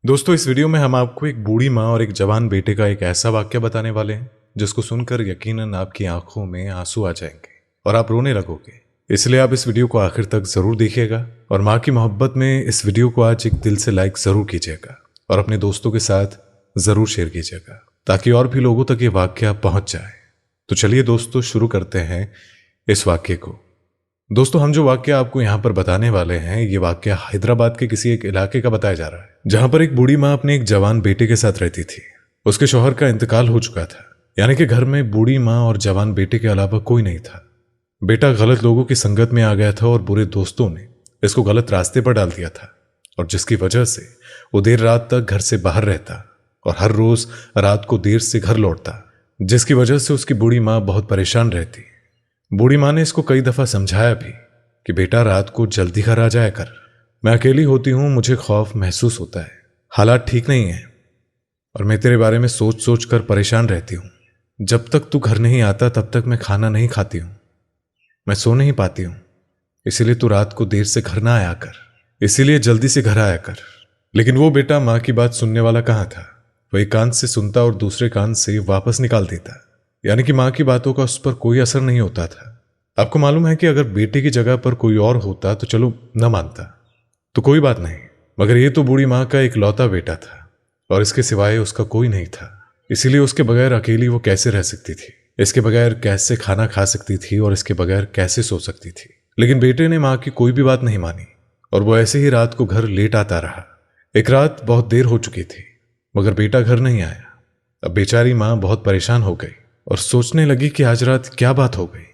दोस्तों, इस वीडियो में हम आपको एक बूढ़ी माँ और एक जवान बेटे का एक ऐसा वाक्य बताने वाले हैं जिसको सुनकर यकीनन आपकी आंखों में आंसू आ जाएंगे और आप रोने लगोगे। इसलिए आप इस वीडियो को आखिर तक जरूर देखिएगा और माँ की मोहब्बत में इस वीडियो को आज एक दिल से लाइक जरूर कीजिएगा और अपने दोस्तों के साथ जरूर शेयर कीजिएगा ताकि और भी लोगों तक ये वाक्य पहुंच जाए। तो चलिए दोस्तों, शुरू करते हैं इस वाक्य को। दोस्तों, हम जो वाक्य आपको यहाँ पर बताने वाले हैं, ये वाक्य हैदराबाद के किसी एक इलाके का बताया जा रहा है जहां पर एक बूढ़ी माँ अपने एक जवान बेटे के साथ रहती थी। उसके शौहर का इंतकाल हो चुका था, यानी कि घर में बूढ़ी माँ और जवान बेटे के अलावा कोई नहीं था। बेटा गलत लोगों की संगत में आ गया था और बुरे दोस्तों ने इसको गलत रास्ते पर डाल दिया था, और जिसकी वजह से वो देर रात तक घर से बाहर रहता और हर रोज रात को देर से घर लौटता, जिसकी वजह से उसकी बूढ़ी माँ बहुत परेशान रहती। बूढ़ी माँ ने इसको कई दफा समझाया भी कि बेटा रात को जल्दी घर आ जाया कर, मैं अकेली होती हूं, मुझे खौफ महसूस होता है, हालात ठीक नहीं है और मैं तेरे बारे में सोच सोच कर परेशान रहती हूं। जब तक तू घर नहीं आता तब तक मैं खाना नहीं खाती हूं, मैं सो नहीं पाती हूं, इसीलिए तू रात को देर से घर ना आया कर, इसीलिए जल्दी से घर आया कर। लेकिन वो बेटा माँ की बात सुनने वाला कहाँ था। वह एक कान से सुनता और दूसरे कान से वापस निकाल देता, यानी कि माँ की बातों का उस पर कोई असर नहीं होता था। आपको मालूम है कि अगर बेटे की जगह पर कोई और होता तो चलो न मानता तो कोई बात नहीं, मगर ये तो बूढ़ी माँ का इकलौता बेटा था और इसके सिवाय उसका कोई नहीं था। इसीलिए उसके बगैर अकेली वो कैसे रह सकती थी, इसके बगैर कैसे खाना खा सकती थी और इसके बगैर कैसे सो सकती थी। लेकिन बेटे ने माँ की कोई भी बात नहीं मानी और वो ऐसे ही रात को घर लेट आता रहा। एक रात बहुत देर हो चुकी थी मगर बेटा घर नहीं आया। अब बेचारी माँ बहुत परेशान हो गई और सोचने लगी कि आज रात क्या बात हो गई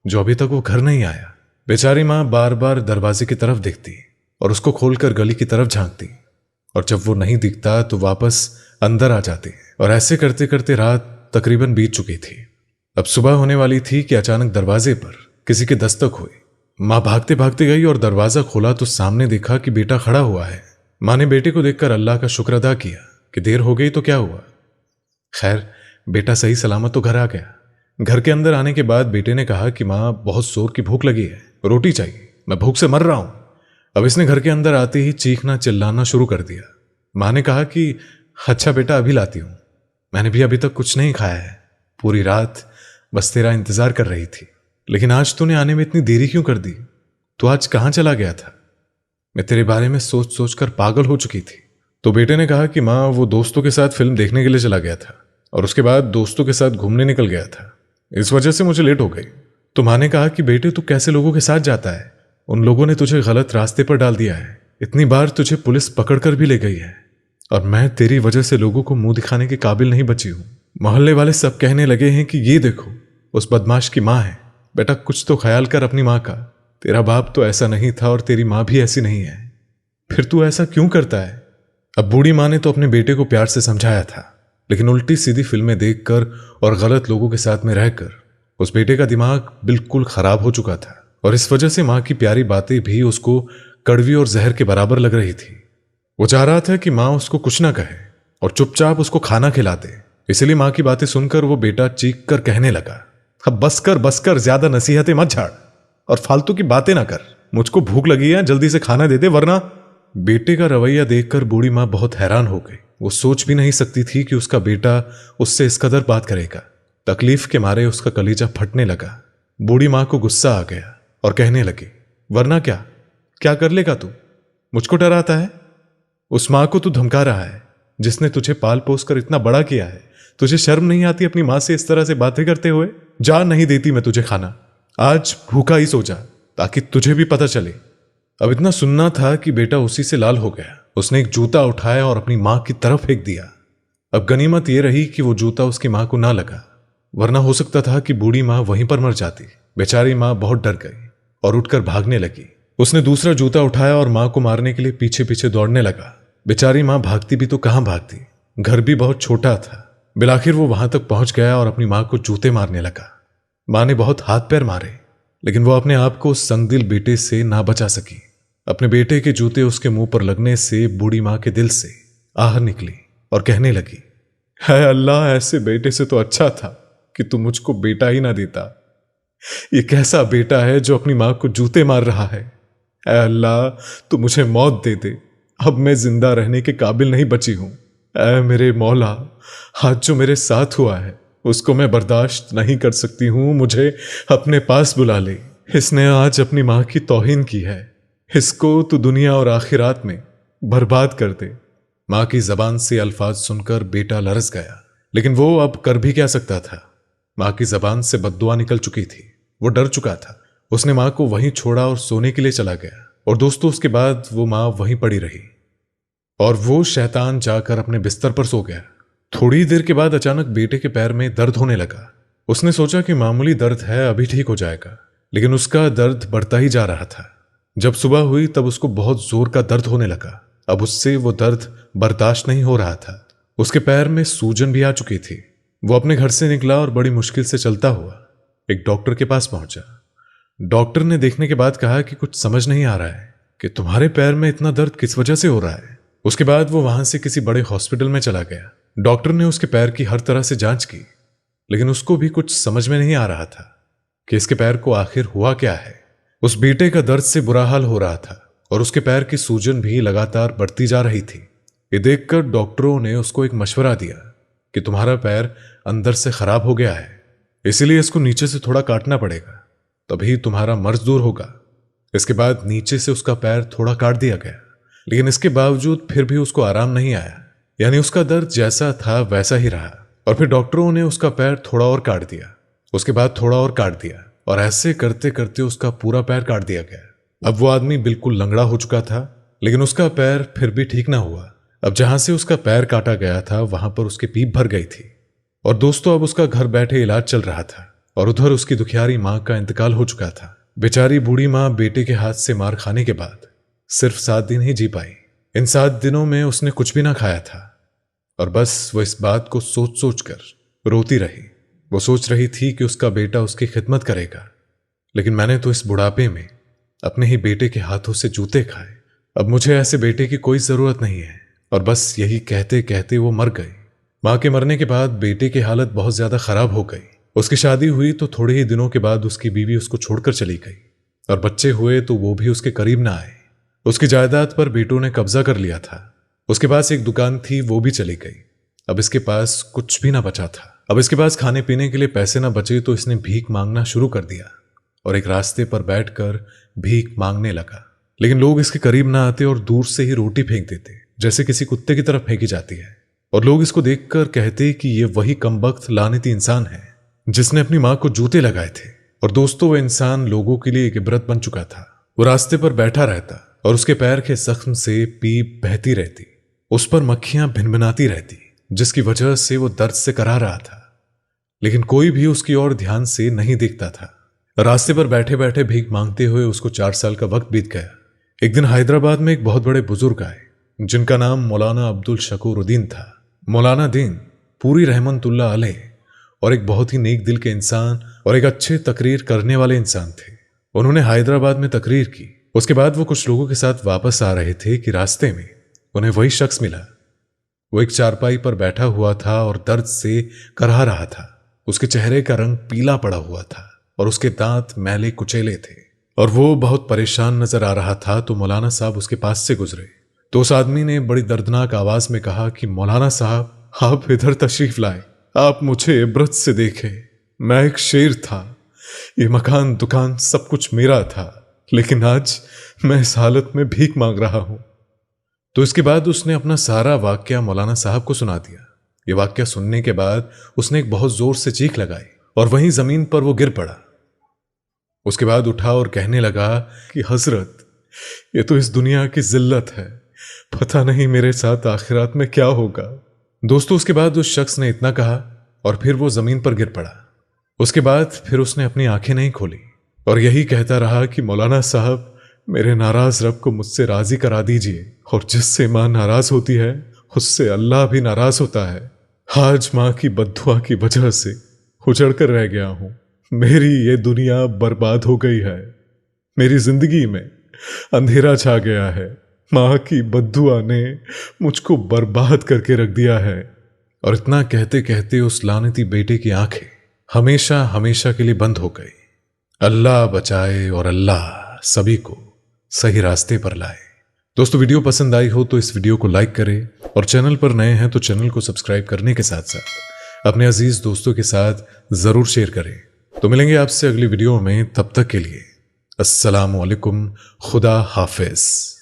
जो अभी तक वो घर नहीं आया। बेचारी माँ बार बार दरवाजे की तरफ देखती और उसको खोलकर गली की तरफ झांकती, और जब वो नहीं दिखता तो वापस अंदर आ जाती, और ऐसे करते करते रात तकरीबन बीत चुकी थी। अब सुबह होने वाली थी कि अचानक दरवाजे पर किसी की दस्तक हुई। माँ भागते भागते गई और दरवाजा खोला तो सामने देखा कि बेटा खड़ा हुआ है। माँ ने बेटे को देखकर अल्लाह का शुक्र अदा किया कि देर हो गई तो क्या हुआ, खैर बेटा सही सलामत तो घर आ गया। घर के अंदर आने के बाद बेटे ने कहा कि माँ बहुत जोर की भूख लगी है, रोटी चाहिए, मैं भूख से मर रहा हूं। अब इसने घर के अंदर आते ही चीखना चिल्लाना शुरू कर दिया। माँ ने कहा कि अच्छा बेटा अभी लाती हूं, मैंने भी अभी तक कुछ नहीं खाया है, पूरी रात बस तेरा इंतजार कर रही थी, लेकिन आज तूने आने में इतनी देरी क्यों कर दी, तू आज कहाँ चला गया था, मैं तेरे बारे में सोच सोच कर पागल हो चुकी थी। तो बेटे ने कहा कि माँ वो दोस्तों के साथ फिल्म देखने के लिए चला गया था और उसके बाद दोस्तों के साथ घूमने निकल गया था, इस वजह से मुझे लेट हो गई। तो माँ ने कहा कि बेटे तू कैसे लोगों के साथ जाता है, उन लोगों ने तुझे गलत रास्ते पर डाल दिया है, इतनी बार तुझे पुलिस पकड़कर भी ले गई है और मैं तेरी वजह से लोगों को मुंह दिखाने के काबिल नहीं बची हूं। मोहल्ले वाले सब कहने लगे हैं कि ये देखो उस बदमाश की माँ है। बेटा कुछ तो ख्याल कर अपनी माँ का, तेरा बाप तो ऐसा नहीं था और तेरी माँ भी ऐसी नहीं है, फिर तू ऐसा क्यों करता है। अब बूढ़ी माँ ने तो अपने बेटे को प्यार से समझाया था, लेकिन उल्टी सीधी फिल्में देखकर और गलत लोगों के साथ में रहकर उस बेटे का दिमाग बिल्कुल खराब हो चुका था और इस वजह से माँ की प्यारी बातें भी उसको कड़वी और जहर के बराबर लग रही थी। वो चाह रहा था कि माँ उसको कुछ ना कहे और चुपचाप उसको खाना खिला दे। इसलिए माँ की बातें सुनकर वो बेटा चीख कर कहने लगा, अब बस कर, ज्यादा नसीहतें मत झाड़ और फालतू की बातें ना कर, मुझको भूख लगी है, जल्दी से खाना दे दे वरना। बेटे का रवैया देखकर बूढ़ी माँ बहुत हैरान हो गई। वो सोच भी नहीं सकती थी कि उसका बेटा उससे इस कदर बात करेगा। तकलीफ के मारे उसका कलीजा फटने लगा। बूढ़ी माँ को गुस्सा आ गया और कहने लगी, वरना क्या क्या कर लेगा तू, मुझको डराता है। उस माँ को तू धमका रहा है जिसने तुझे पाल पोस कर इतना बड़ा किया है। तुझे शर्म नहीं आती अपनी माँ से इस तरह से बातें करते हुए। जा, नहीं देती मैं तुझे खाना, आज भूखा ही सो जा ताकि तुझे भी पता चले। अब इतना सुनना था कि बेटा उसी से लाल हो गया। उसने एक जूता उठाया और अपनी माँ की तरफ फेंक दिया। अब गनीमत यह रही कि वो जूता उसकी माँ को ना लगा, वरना हो सकता था कि बूढ़ी माँ वहीं पर मर जाती। बेचारी माँ बहुत डर गई और उठकर भागने लगी। उसने दूसरा जूता उठाया और माँ को मारने के लिए पीछे पीछे दौड़ने लगा। बेचारी माँ भागती भी तो कहाँ भागती, घर भी बहुत छोटा था। बिलाखिर वो वहां तक पहुंच गया और अपनी माँ को जूते मारने लगा। माँ ने बहुत हाथ पैर मारे, लेकिन वो अपने आप को उस संगदिल बेटे से ना बचा सकी। अपने बेटे के जूते उसके मुंह पर लगने से बूढ़ी माँ के दिल से आह निकली और कहने लगी, है अल्लाह, ऐसे बेटे से तो अच्छा था कि तू मुझको बेटा ही ना देता। ये कैसा बेटा है जो अपनी माँ को जूते मार रहा है। ऐ अल्लाह, तू मुझे मौत दे दे, अब मैं जिंदा रहने के काबिल नहीं बची हूं। ऐ मेरे मौला, आज जो मेरे साथ हुआ है उसको मैं बर्दाश्त नहीं कर सकती हूं। मुझे अपने पास बुला ले। इसने आज अपनी मां की तौहीन की है। इसको तू दुनिया और आखिरात में बर्बाद कर दे। मां की जबान से अल्फाज सुनकर बेटा लरस गया, लेकिन वो अब कर भी क्या सकता था। मां की जबान से बद्दुआ निकल चुकी थी। वो डर चुका था। उसने मां को वहीं छोड़ा और सोने के लिए चला गया। और दोस्तों, उसके बाद वो मां वहीं पड़ी रही और वो शैतान जाकर अपने बिस्तर पर सो गया। थोड़ी देर के बाद अचानक बेटे के पैर में दर्द होने लगा। उसने सोचा कि मामूली दर्द है, अभी ठीक हो जाएगा, लेकिन उसका दर्द बढ़ता ही जा रहा था। जब सुबह हुई तब उसको बहुत जोर का दर्द होने लगा। अब उससे वो दर्द बर्दाश्त नहीं हो रहा था। उसके पैर में सूजन भी आ चुकी थी। वो अपने घर से निकला और बड़ी मुश्किल से चलता हुआ एक डॉक्टर के पास पहुंचा। डॉक्टर ने देखने के बाद कहा कि कुछ समझ नहीं आ रहा है कि तुम्हारे पैर में इतना दर्द किस वजह से हो रहा है। उसके बाद वो वहां से किसी बड़े हॉस्पिटल में चला गया। डॉक्टर ने उसके पैर की हर तरह से जांच की, लेकिन उसको भी कुछ समझ में नहीं आ रहा था कि इसके पैर को आखिर हुआ क्या है। उस बेटे का दर्द से बुरा हाल हो रहा था और उसके पैर की सूजन भी लगातार बढ़ती जा रही थी। ये देखकर डॉक्टरों ने उसको एक मशवरा दिया कि तुम्हारा पैर अंदर से खराब हो गया है, इसीलिए इसको नीचे से थोड़ा काटना पड़ेगा, तभी तुम्हारा मर्ज दूर होगा। इसके बाद नीचे से उसका पैर थोड़ा काट दिया गया, लेकिन इसके बावजूद फिर भी उसको आराम नहीं आया। यानी उसका दर्द जैसा था वैसा ही रहा। और फिर डॉक्टरों ने उसका पैर थोड़ा और काट दिया, उसके बाद थोड़ा और काट दिया, और ऐसे करते करते उसका पूरा पैर काट दिया गया। अब वो आदमी बिल्कुल लंगड़ा हो चुका था, लेकिन उसका पैर फिर भी ठीक ना हुआ। अब जहां से उसका पैर काटा गया था वहां पर उसकी पीप भर गई थी। और दोस्तों, अब उसका घर बैठे इलाज चल रहा था और उधर उसकी दुखियारी मां का इंतकाल हो चुका था। बेचारी बूढ़ी मां बेटे के हाथ से मार खाने के बाद सिर्फ 7 दिन ही जी पाई। इन 7 दिनों में उसने कुछ भी ना खाया था और बस वो इस बात को सोच सोच कर रोती रही। वो सोच रही थी कि उसका बेटा उसकी खिदमत करेगा, लेकिन मैंने तो इस बुढ़ापे में अपने ही बेटे के हाथों से जूते खाए। अब मुझे ऐसे बेटे की कोई जरूरत नहीं है। और बस यही कहते कहते वो मर गई। मां के मरने के बाद बेटे की हालत बहुत ज्यादा खराब हो गई। उसकी शादी हुई तो थोड़े ही दिनों के बाद उसकी बीवी उसको छोड़कर चली गई और बच्चे हुए तो वो भी उसके करीब ना आए। उसकी जायदाद पर बेटों ने कब्जा कर लिया था। उसके पास एक दुकान थी, वो भी चली गई। अब इसके पास कुछ भी ना बचा था। अब इसके पास खाने पीने के लिए पैसे ना बचे तो इसने भीख मांगना शुरू कर दिया और एक रास्ते पर बैठकर भीख मांगने लगा। लेकिन लोग इसके करीब ना आते और दूर से ही रोटी फेंक देते, जैसे किसी कुत्ते की तरफ फेंकी जाती है। और लोग इसको देखकर कहते कि ये वही कमबख्त लानती इंसान है जिसने अपनी मां को जूते लगाए थे। और दोस्तों, वो इंसान लोगों के लिए एक इबरत बन चुका था। वो रास्ते पर बैठा रहता और उसके पैर के जख्म से पीप बहती रहती, उस पर मक्खियां भिनभिनाती रहती, जिसकी वजह से वो दर्द से करा रहा था, लेकिन कोई भी उसकी ओर ध्यान से नहीं देखता था। रास्ते पर बैठे बैठे भीख मांगते हुए उसको 4 साल का वक्त बीत गया। एक दिन हैदराबाद में एक बहुत बड़े बुजुर्ग आए जिनका नाम मौलाना अब्दुल शकूरुद्दीन था। मौलाना दीन पूरी रहमतुल्लाह अलैह और एक बहुत ही नेक दिल के इंसान और एक अच्छे तकरीर करने वाले इंसान थे। उन्होंने हैदराबाद में तकरीर की। उसके बाद वो कुछ लोगों के साथ वापस आ रहे थे कि रास्ते में उन्हें वही शख्स मिला। वो एक चारपाई पर बैठा हुआ था और दर्द से कराह रहा था। उसके चेहरे का रंग पीला पड़ा हुआ था और उसके दांत मैले कुचेले थे और वो बहुत परेशान नजर आ रहा था। तो मौलाना साहब उसके पास से गुजरे तो उस आदमी ने बड़ी दर्दनाक आवाज में कहा कि मौलाना साहब, आप इधर तशरीफ लाए, आप मुझे इबरत से देखे। मैं एक शेर था, ये मकान दुकान सब कुछ मेरा था, लेकिन आज मैं इस हालत में भीख मांग रहा हूं। तो इसके बाद उसने अपना सारा वाक्या मौलाना साहब को सुना दिया। ये वाक्या सुनने के बाद उसने एक बहुत जोर से चीख लगाई और वहीं जमीन पर वो गिर पड़ा। उसके बाद उठा और कहने लगा कि हजरत, ये तो इस दुनिया की जिल्लत है, पता नहीं मेरे साथ आखिरात में क्या होगा। दोस्तों, उसके बाद उस शख्स ने इतना कहा और फिर वो जमीन पर गिर पड़ा। उसके बाद फिर उसने अपनी आंखें नहीं खोली और यही कहता रहा कि मौलाना साहब, मेरे नाराज रब को मुझसे राजी करा दीजिए, और जिससे मां नाराज होती है उससे अल्लाह भी नाराज होता है। आज मां की बद्दुआ की वजह से उजड़ कर रह गया हूं। मेरी ये दुनिया बर्बाद हो गई है। मेरी जिंदगी में अंधेरा छा गया है। मां की बद्दुआ ने मुझको बर्बाद करके रख दिया है। और इतना कहते कहते उस लानती बेटे की आंखें हमेशा हमेशा के लिए बंद हो गई। अल्लाह बचाए और अल्लाह सभी को सही रास्ते पर लाए। दोस्तों वीडियो पसंद आई हो तो इस वीडियो को लाइक करें और चैनल पर नए हैं तो चैनल को सब्सक्राइब करने के साथ साथ अपने अजीज दोस्तों के साथ जरूर शेयर करें। तो मिलेंगे आपसे अगली वीडियो में, तब तक के लिए अस्सलाम वालेकुम, खुदा हाफिज।